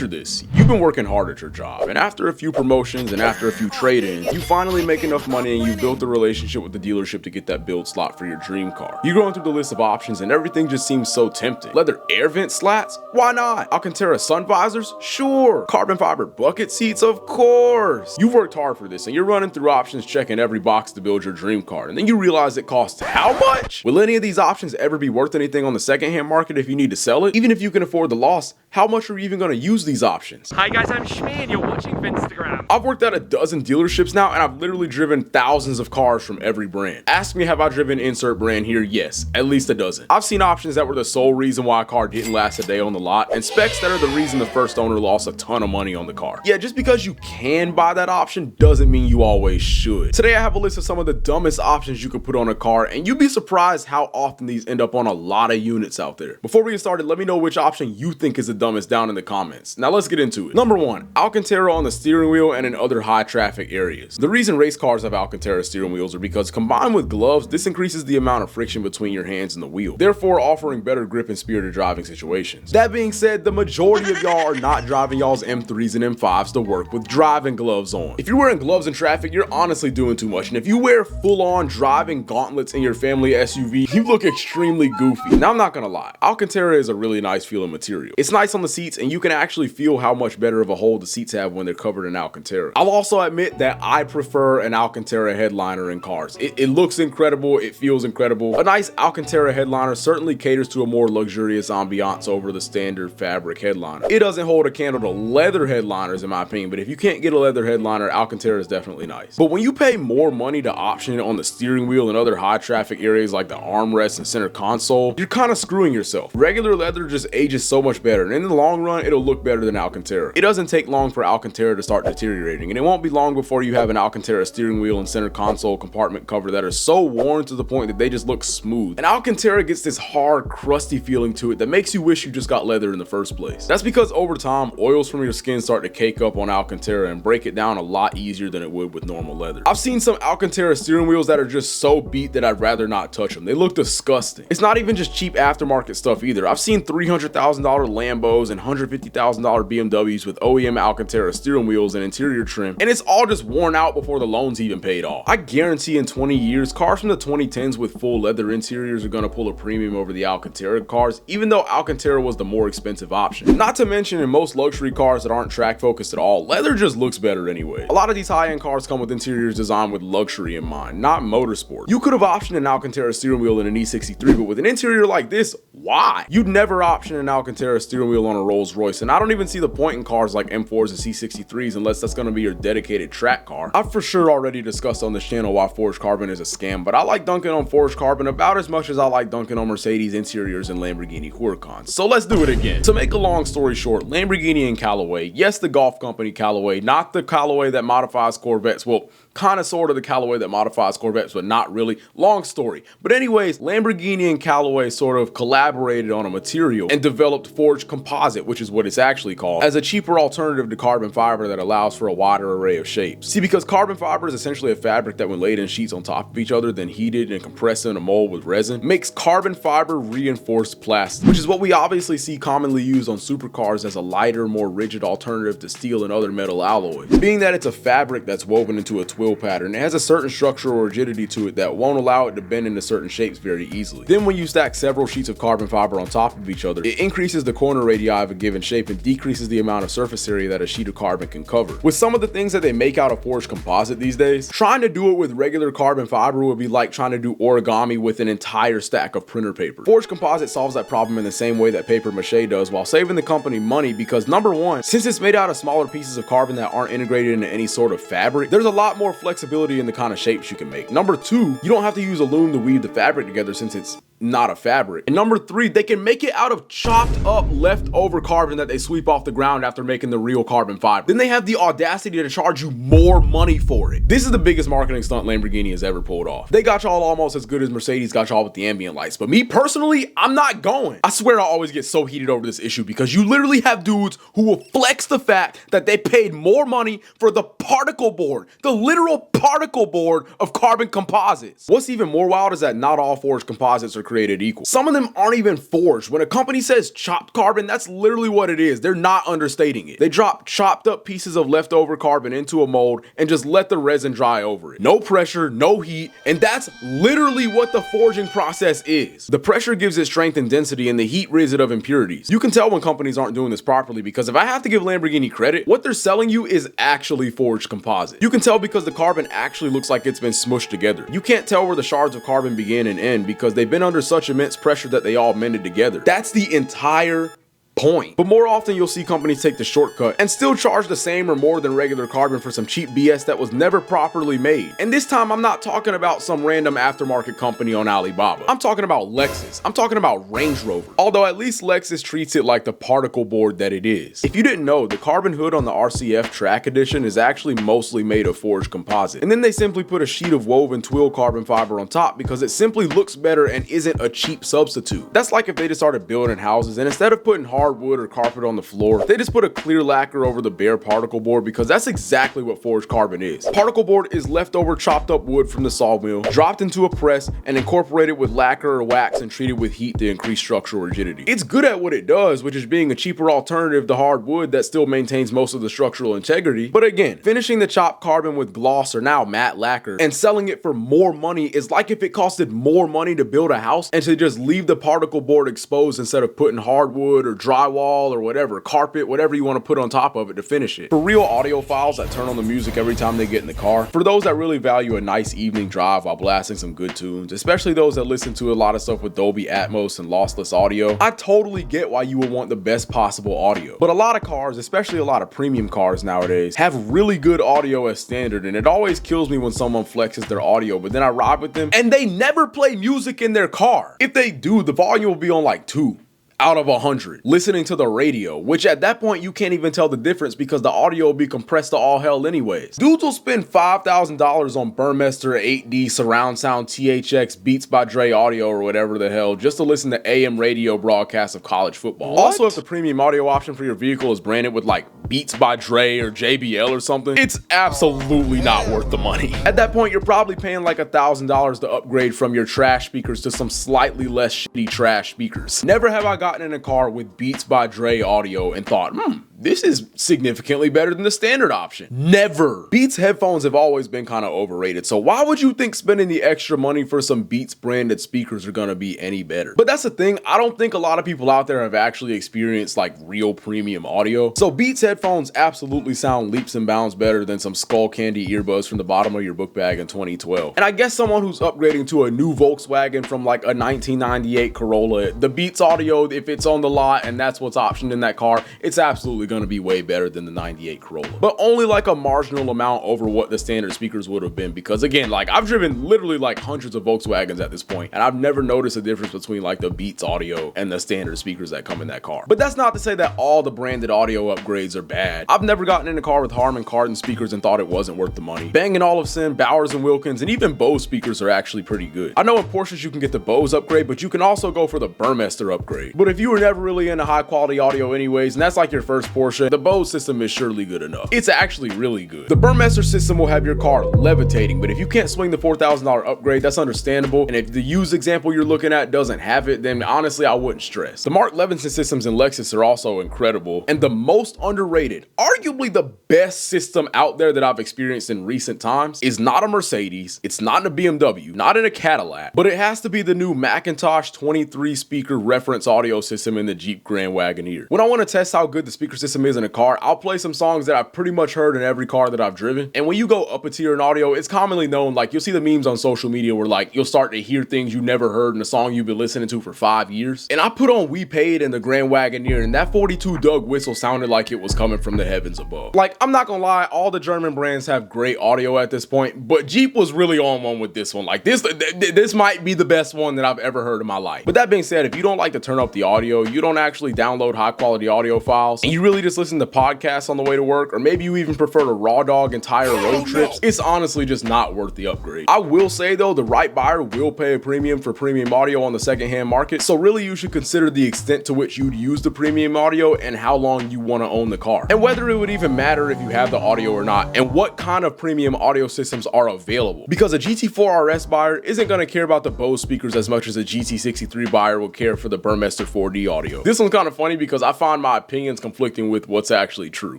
Picture this, you've been working hard at your job, and after a few promotions and after a few trade-ins, you finally make enough money and you built a relationship with the dealership to get that build slot for your dream car. You're going through the list of options and everything just seems so tempting. Leather air vent slats? Why not? Alcantara sun visors? Sure. Carbon fiber bucket seats? Of course. You've worked hard for this and you're running through options checking every box to build your dream car, and then you realize it costs how much? Will any of these options ever be worth anything on the secondhand market if you need to sell it? Even if you can afford the loss, how much are you even going to use these options? Hi guys, I'm Shmi and you're watching Vinstagram. I've worked at a dozen dealerships now and I've literally driven thousands of cars from every brand. Ask me, have I driven insert brand here? Yes, at least a dozen. I've seen options that were the sole reason why a car didn't last a day on the lot, and specs that are the reason the first owner lost a ton of money on the car. Yeah, just because you can buy that option doesn't mean you always should. Today I have a list of some of the dumbest options you could put on a car, and you'd be surprised how often these end up on a lot of units out there. Before we get started, let me know which option you think is the dumbest down in the comments. Now let's get into it. Number 1, Alcantara on the steering wheel and in other high traffic areas. The reason race cars have Alcantara steering wheels are because combined with gloves, this increases the amount of friction between your hands and the wheel, therefore offering better grip and spirited driving situations. That being said, the majority of y'all are not driving y'all's M3s and M5s to work with driving gloves on. If you're wearing gloves in traffic, you're honestly doing too much, and if you wear full-on driving gauntlets in your family SUV, you look extremely goofy. Now I'm not gonna lie, Alcantara is a really nice feeling material. It's nice on the seats and you can actually feel how much better of a hold the seats have when they're covered in Alcantara. I'll also admit that I prefer an Alcantara headliner in cars. It looks incredible, it feels incredible. A nice Alcantara headliner certainly caters to a more luxurious ambiance over the standard fabric headliner. It doesn't hold a candle to leather headliners in my opinion, but if you can't get a leather headliner, Alcantara is definitely nice. But when you pay more money to option it on the steering wheel and other high traffic areas like the armrest and center console, you're kind of screwing yourself. Regular leather just ages so much better, and in the long run, it'll look better than Alcantara. It doesn't take long for Alcantara to start deteriorating, and it won't be long before you have an Alcantara steering wheel and center console compartment cover that are so worn to the point that they just look smooth. And Alcantara gets this hard, crusty feeling to it that makes you wish you just got leather in the first place. That's because over time, oils from your skin start to cake up on Alcantara and break it down a lot easier than it would with normal leather. I've seen some Alcantara steering wheels that are just so beat that I'd rather not touch them. They look disgusting. It's not even just cheap aftermarket stuff either. I've seen $300,000 Lambos and $150,000 BMWs with OEM Alcantara steering wheels and interior trim, and it's all just worn out before the loan's even paid off. I guarantee in 20 years, cars from the 2010s with full leather interiors are gonna pull a premium over the Alcantara cars, even though Alcantara was the more expensive option. Not to mention, in most luxury cars that aren't track focused at all, leather just looks better anyway. A lot of these high-end cars come with interiors designed with luxury in mind, not motorsport. You could have optioned an Alcantara steering wheel in an E63, but with an interior like this, why? You'd never option an Alcantara steering wheel on a Rolls Royce, and I don't even see the point in cars like M4s and C63s unless that's gonna be your dedicated track car. I've for sure already discussed on this channel why forged carbon is a scam, but I like dunking on forged carbon about as much as I like dunking on Mercedes interiors and Lamborghini Huracans. So let's do it again. To make a long story short, Lamborghini and Callaway, yes, the golf company Callaway, not the Callaway that modifies Corvettes, well, kind of sort of the Callaway that modifies Corvettes, but not really. Long story. But anyways, Lamborghini and Callaway sort of collaborated on a material and developed forged composite, which is what it's actually called, as a cheaper alternative to carbon fiber that allows for a wider array of shapes. See, because carbon fiber is essentially a fabric that when laid in sheets on top of each other, then heated and compressed in a mold with resin, makes carbon fiber reinforced plastic, which is what we obviously see commonly used on supercars as a lighter, more rigid alternative to steel and other metal alloys. Being that it's a fabric that's woven into a twill pattern, it has a certain structural rigidity to it that won't allow it to bend into certain shapes very easily. Then when you stack several sheets of carbon fiber on top of each other, it increases the corner radii of a given shape and decreases the amount of surface area that a sheet of carbon can cover. With some of the things that they make out of forged composite these days, trying to do it with regular carbon fiber would be like trying to do origami with an entire stack of printer paper. Forged composite solves that problem in the same way that paper mache does, while saving the company money because number one, since it's made out of smaller pieces of carbon that aren't integrated into any sort of fabric, there's a lot more flexibility in the kind of shapes you can make. Number two, you don't have to use a loom to weave the fabric together since it's not a fabric. And number three, they can make it out of chopped up leftover carbon that they sweep off the ground after making the real carbon fiber. Then they have the audacity to charge you more money for it. This is the biggest marketing stunt Lamborghini has ever pulled off. They got y'all almost as good as Mercedes got y'all with the ambient lights, but me personally, I'm not going. I swear I always get so heated over this issue because you literally have dudes who will flex the fact that they paid more money for the particle board, the literal particle board of carbon composites. What's even more wild is that not all forged composites are created equal. Some of them aren't even forged. When a company says chopped carbon, that's literally what it is. They're not understating it. They drop chopped up pieces of leftover carbon into a mold and just let the resin dry over it. No pressure, no heat, and that's literally what the forging process is. The pressure gives it strength and density, and the heat rids it of impurities. You can tell when companies aren't doing this properly, because if I have to give Lamborghini credit, what they're selling you is actually forged composite. You can tell because the carbon actually looks like it's been smushed together. You can't tell where the shards of carbon begin and end because they've been under such immense pressure that they all mended together. That's the entire point. But more often you'll see companies take the shortcut and still charge the same or more than regular carbon for some cheap BS that was never properly made. And this time I'm not talking about some random aftermarket company on Alibaba. I'm talking about Lexus. I'm talking about Range Rover. Although at least Lexus treats it like the particle board that it is. If you didn't know, the carbon hood on the RCF Track Edition is actually mostly made of forged composite. And then they simply put a sheet of woven twill carbon fiber on top because it simply looks better and isn't a cheap substitute. That's like if they just started building houses and instead of putting hardwood or carpet on the floor, they just put a clear lacquer over the bare particle board, because that's exactly what forged carbon is. Particle board is leftover chopped up wood from the sawmill, dropped into a press, and incorporated with lacquer or wax and treated with heat to increase structural rigidity. It's good at what it does, which is being a cheaper alternative to hardwood that still maintains most of the structural integrity. But again, finishing the chopped carbon with gloss or now matte lacquer and selling it for more money is like if it costed more money to build a house and to just leave the particle board exposed instead of putting hardwood or drywall or whatever, carpet, whatever you want to put on top of it to finish it. For real audiophiles that turn on the music every time they get in the car, for those that really value a nice evening drive while blasting some good tunes, especially those that listen to a lot of stuff with Dolby Atmos and lossless audio, I totally get why you would want the best possible audio. But a lot of cars, especially a lot of premium cars nowadays, have really good audio as standard, and it always kills me when someone flexes their audio, but then I ride with them and they never play music in their car. If they do, the volume will be on like 2 out of 100, listening to the radio, which at that point you can't even tell the difference because the audio will be compressed to all hell anyways. Dudes will spend $5,000 on Burmester 8D surround sound THX Beats by Dre audio or whatever the hell just to listen to AM radio broadcasts of college football. What? Also, if the premium audio option for your vehicle is branded with like Beats by Dre or JBL or something, it's absolutely not worth the money. At that point, you're probably paying like $1,000 to upgrade from your trash speakers to some slightly less shitty trash speakers. Never have I gotten in a car with Beats by Dre audio and thought, this is significantly better than the standard option. Never. Beats headphones have always been kind of overrated, so why would you think spending the extra money for some Beats branded speakers are gonna be any better? But that's the thing, I don't think a lot of people out there have actually experienced like real premium audio. So Beats headphones absolutely sound leaps and bounds better than some skull candy earbuds from the bottom of your book bag in 2012. And I guess someone who's upgrading to a new Volkswagen from like a 1998 Corolla, the Beats audio, if it's on the lot and that's what's optioned in that car, it's absolutely going to be way better than the 98 Corolla, but only like a marginal amount over what the standard speakers would have been, because again, like I've driven literally like hundreds of Volkswagens at this point and I've never noticed a difference between like the Beats audio and the standard speakers that come in that car. But that's not to say that all the branded audio upgrades are bad. I've never gotten in a car with Harman Kardon speakers and thought it wasn't worth the money. Bang & Olufsen, Bowers & Wilkins, and even Bose speakers are actually pretty good. I know in Porsches you can get the Bose upgrade, but you can also go for the Burmester upgrade. But if you were never really into high quality audio anyways, and that's like your first Porsche, the Bose system is surely good enough. It's actually really good. The Burmester system will have your car levitating, but if you can't swing the $4,000 upgrade, that's understandable. And if the used example you're looking at doesn't have it, then honestly, I wouldn't stress. The Mark Levinson systems in Lexus are also incredible. And the most underrated, arguably the best system out there that I've experienced in recent times, is not a Mercedes, it's not in a BMW, not in a Cadillac, but it has to be the new Macintosh 23 speaker reference audio system in the Jeep Grand Wagoneer. When I want to test how good the speaker system is in a car, I'll play some songs that I've pretty much heard in every car that I've driven. And when you go up a tier in audio, it's commonly known, like you'll see the memes on social media where like you'll start to hear things you never heard in a song you've been listening to for 5 years. And I put on We Paid in the Grand Wagoneer, and that 42 Doug whistle sounded like it was coming from the heavens above. Like, I'm not gonna lie, all the German brands have great audio at this point, but Jeep was really on one with this one. Like this might be the best one that I've ever heard in my life. But that being said, if you don't like to turn up the audio, you don't actually download high quality audio files, and you really usually just listen to podcasts on the way to work, or maybe you even prefer to raw dog entire road trips, it's honestly just not worth the upgrade. I will say though, the right buyer will pay a premium for premium audio on the secondhand market, so really you should consider the extent to which you'd use the premium audio and how long you want to own the car, and whether it would even matter if you have the audio or not, and what kind of premium audio systems are available. Because a GT4 RS buyer isn't going to care about the Bose speakers as much as a GT63 buyer will care for the Burmester 4D audio. This one's kind of funny because I find my opinions conflicting with what's actually true.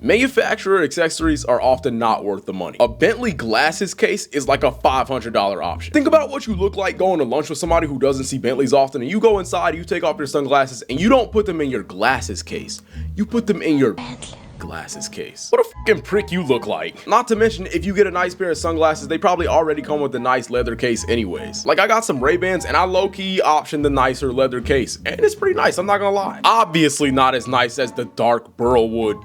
Manufacturer accessories are often not worth the money. A Bentley glasses case is like a $500 option. Think about what you look like going to lunch with somebody who doesn't see Bentleys often, and you go inside, you take off your sunglasses, and you don't put them in your glasses case. You put them in your glasses case. What a fucking prick you look like. Not to mention, if you get a nice pair of sunglasses, they probably already come with a nice leather case anyways. Like, I got some Ray-Bans and I low-key optioned the nicer leather case, and it's pretty nice, I'm not gonna lie. Obviously not as nice as the dark burlwood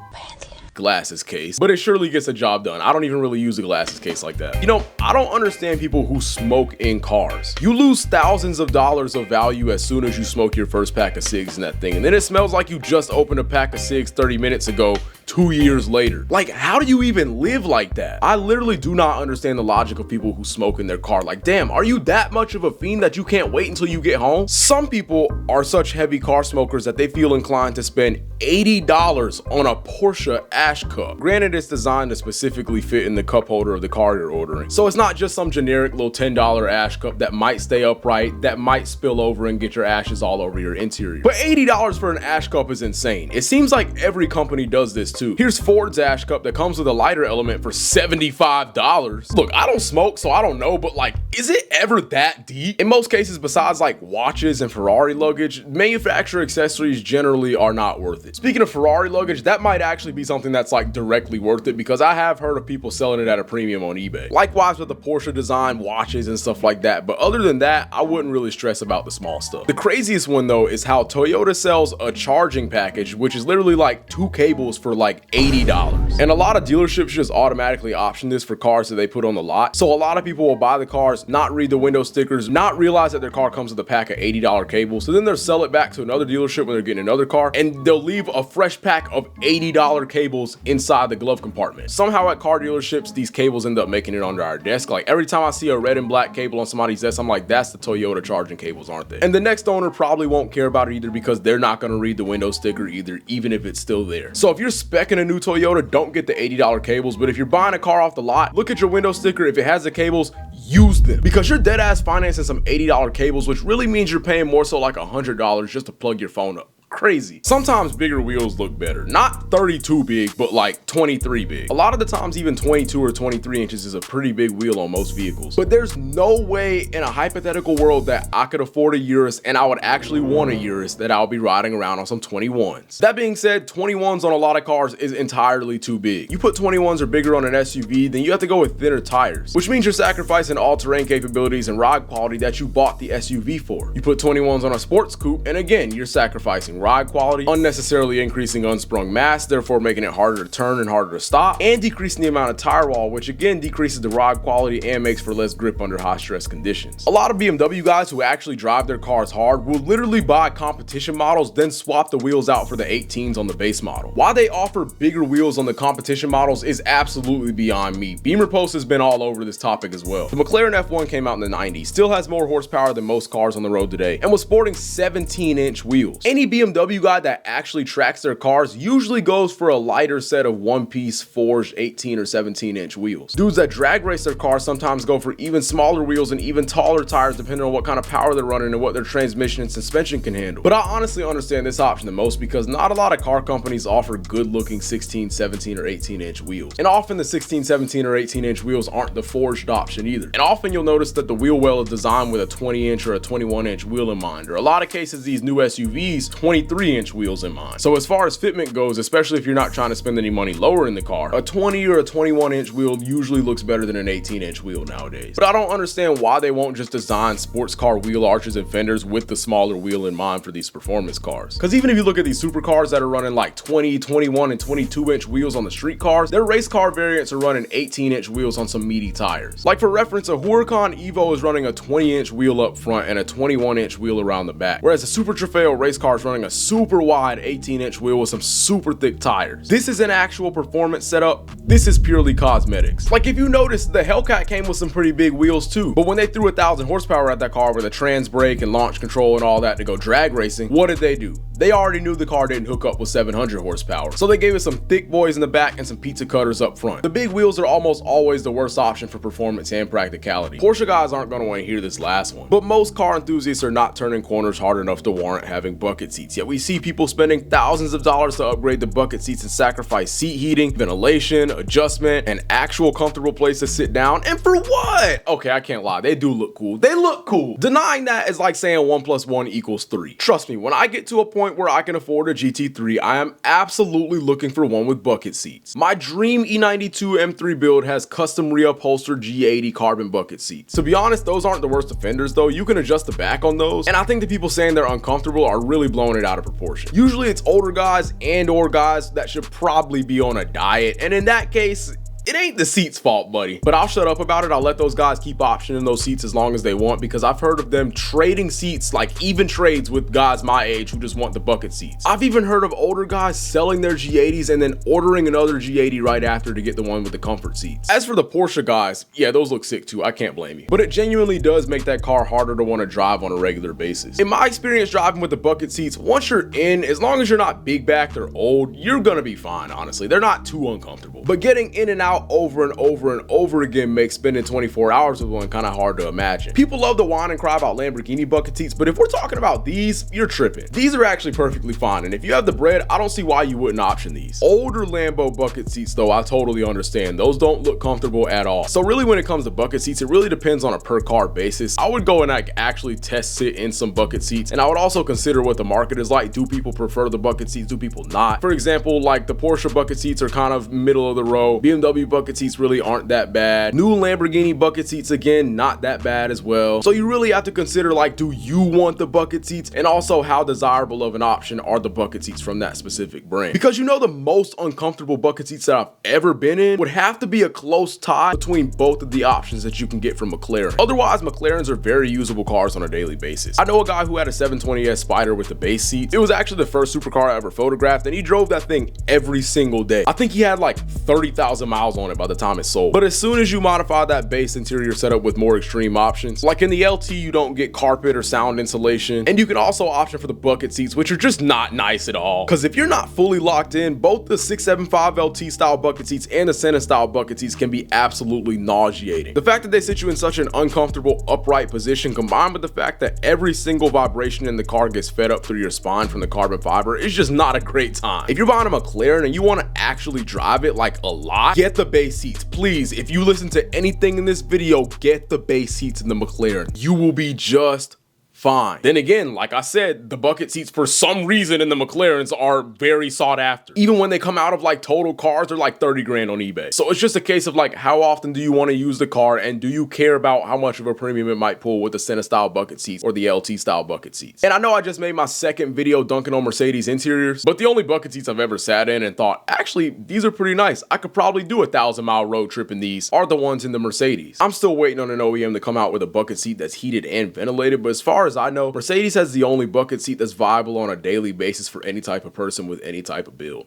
glasses case, but it surely gets the job done. I don't even really use a glasses case like that. You know, I don't understand people who smoke in cars. You lose thousands of dollars of value as soon as you smoke your first pack of cigs in that thing, and then it smells like you just opened a pack of cigs 30 minutes ago, 2 years later. Like, how do you even live like that? I literally do not understand the logic of people who smoke in their car. Like, damn, are you that much of a fiend that you can't wait until you get home? Some people are such heavy car smokers that they feel inclined to spend $80 on a Porsche ash cup. Granted, it's designed to specifically fit in the cup holder of the car you're ordering, so it's not just some generic little $10 ash cup that might stay upright, that might spill over and get your ashes all over your interior. But $80 for an ash cup is insane. It seems like every company does this too. Here's Ford's ash cup that comes with a lighter element for $75. Look, I don't smoke, so I don't know, but like, is it ever that deep? In most cases, besides like watches and Ferrari luggage, manufacturer accessories generally are not worth it. Speaking of Ferrari luggage, that might actually be something that's like directly worth it, because I have heard of people selling it at a premium on eBay. Likewise with the Porsche design watches and stuff like that, but other than that, I wouldn't really stress about the small stuff. The craziest one though is how Toyota sells a charging package, which is literally like 2 cables for like $80. And a lot of dealerships just automatically option this for cars that they put on the lot. So a lot of people will buy the cars, not read the window stickers, not realize that their car comes with a pack of $80 cables. So then they'll sell it back to another dealership when they're getting another car, and they'll leave a fresh pack of $80 cables inside the glove compartment. Somehow at car dealerships, these cables end up making it onto our desk. Like, every time I see a red and black cable on somebody's desk, I'm like, that's the Toyota charging cables, aren't they? And the next owner probably won't care about it either, because they're not going to read the window sticker either, even if it's still there. So if you're speccing a new Toyota, don't get the $80 cables, but if you're buying a car off the lot, look at your window sticker. If it has the cables, use them, because you're dead ass financing some $80 cables, which really means you're paying more so like $100 just to plug your phone up. Crazy. Sometimes bigger wheels look better. Not 32 big, but like 23 big. A lot of the times even 22 or 23 inches is a pretty big wheel on most vehicles. But there's no way in a hypothetical world that I could afford a Urus and I would actually want a Urus that I'll be riding around on some 21s. That being said, 21s on a lot of cars is entirely too big. You put 21s or bigger on an SUV, then you have to go with thinner tires, which means you're sacrificing all-terrain capabilities and ride quality that you bought the SUV for. You put 21s on a sports coupe, and again, you're sacrificing ride quality, unnecessarily increasing unsprung mass, therefore making it harder to turn and harder to stop, and decreasing the amount of tire wall, which again decreases the ride quality and makes for less grip under high stress conditions. A lot of BMW guys who actually drive their cars hard will literally buy competition models, then swap the wheels out for the 18s on the base model. Why they offer bigger wheels on the competition models is absolutely beyond me. Beamer Post has been all over this topic as well. The McLaren F1 came out in the 90s, still has more horsepower than most cars on the road today, and was sporting 17-inch wheels. Any BMW guy that actually tracks their cars usually goes for a lighter set of one-piece forged 18 or 17-inch wheels. Dudes that drag race their cars sometimes go for even smaller wheels and even taller tires depending on what kind of power they're running and what their transmission and suspension can handle. But I honestly understand this option the most, because not a lot of car companies offer good-looking 16, 17, or 18-inch wheels. And often the 16, 17, or 18-inch wheels aren't the forged option either. And often you'll notice that the wheel well is designed with a 20-inch or a 21-inch wheel in mind, or a lot of cases these new SUVs 23-inch wheels in mind. So as far as fitment goes, especially if you're not trying to spend any money lowering the car, a 20 or a 21-inch wheel usually looks better than an 18-inch wheel nowadays. But I don't understand why they won't just design sports car wheel arches and fenders with the smaller wheel in mind for these performance cars. Because even if you look at these supercars that are running like 20, 21, and 22-inch wheels on the street cars, their race car variants are running 18-inch wheels on some meaty tires. Like for reference, a Huracan Evo is running a 20-inch wheel up front and a 21-inch wheel around the back, whereas a Super Trofeo race car is running a super wide 18-inch wheel with some super thick tires. This is an actual performance setup. This is purely cosmetics. Like, if you notice, the Hellcat came with some pretty big wheels too, but when they threw 1,000 horsepower at that car with a trans brake and launch control and all that to go drag racing, what did they do? They already knew the car didn't hook up with 700 horsepower, so they gave us some thick boys in the back and some pizza cutters up front. The big wheels are almost always the worst option for performance and practicality. Porsche guys aren't going to want to hear this last one, but most car enthusiasts are not turning corners hard enough to warrant having bucket seats, yet we see people spending thousands of dollars to upgrade the bucket seats and sacrifice seat heating, ventilation, adjustment, an actual comfortable place to sit down, and for what? Okay, I can't lie, they do look cool. They look cool. Denying that is like saying 1 + 1 = 3. Trust me, when I get to a point where I can afford a GT3, I am absolutely looking for one with bucket seats. My dream E92 M3 build has custom reupholstered G80 carbon bucket seats. To be honest, those aren't the worst offenders though. You can adjust the back on those, and I think the people saying they're uncomfortable are really blowing it out of proportion. Usually it's older guys and/or guys that should probably be on a diet, and in that case, it ain't the seat's fault, buddy. But I'll shut up about it. I'll let those guys keep optioning those seats as long as they want, because I've heard of them trading seats, like even trades with guys my age who just want the bucket seats. I've even heard of older guys selling their G80s and then ordering another G80 right after to get the one with the comfort seats. As for the Porsche guys, yeah, those look sick too. I can't blame you. But it genuinely does make that car harder to want to drive on a regular basis. In my experience driving with the bucket seats, once you're in, as long as you're not big backed or old, you're gonna be fine, honestly. They're not too uncomfortable. But getting in and out over and over and over again makes spending 24 hours with one kind of hard to imagine. People love to whine and cry about Lamborghini bucket seats, but if we're talking about these, you're tripping. These are actually perfectly fine, and if you have the bread, I don't see why you wouldn't option these. Older Lambo bucket seats though, I totally understand. Those don't look comfortable at all. So really when it comes to bucket seats, it really depends on a per car basis. I would go and actually test sit in some bucket seats, and I would also consider what the market is like. Do people prefer the bucket seats? Do people not? For example, like the Porsche bucket seats are kind of middle of the road. BMW bucket seats really aren't that bad. New Lamborghini bucket seats, again, not that bad as well. So you really have to consider, like, do you want the bucket seats, and also how desirable of an option are the bucket seats from that specific brand. Because you know, the most uncomfortable bucket seats that I've ever been in would have to be a close tie between both of the options that you can get from McLaren. Otherwise, McLarens are very usable cars on a daily basis. I know a guy who had a 720S Spider with the base seat. It was actually the first supercar I ever photographed, and he drove that thing every single day. I think he had like 30,000 miles on it by the time it sold. But as soon as you modify that base interior setup with more extreme options, like in the LT, you don't get carpet or sound insulation, and you can also option for the bucket seats, which are just not nice at all. Because if you're not fully locked in, both the 675 LT style bucket seats and the Senna style bucket seats can be absolutely nauseating. The fact that they sit you in such an uncomfortable upright position, combined with the fact that every single vibration in the car gets fed up through your spine from the carbon fiber, is just not a great time. If you're buying a McLaren and you want to actually drive it like a lot, get the base seats, please. If you listen to anything in this video, get the base seats in the McLaren. You will be just fine. Then again, like I said, the bucket seats for some reason in the McLarens are very sought after. Even when they come out of like total cars, they're like 30 grand on eBay. So it's just a case of like, how often do you want to use the car, and do you care about how much of a premium it might pull with the Senna style bucket seats or the LT style bucket seats? And I know I just made my second video dunking on Mercedes interiors, but the only bucket seats I've ever sat in and thought, actually, these are pretty nice, I could probably do a 1,000-mile road trip in these, are the ones in the Mercedes. I'm still waiting on an OEM to come out with a bucket seat that's heated and ventilated, but as far as I know, Mercedes has the only bucket seat that's viable on a daily basis for any type of person with any type of build.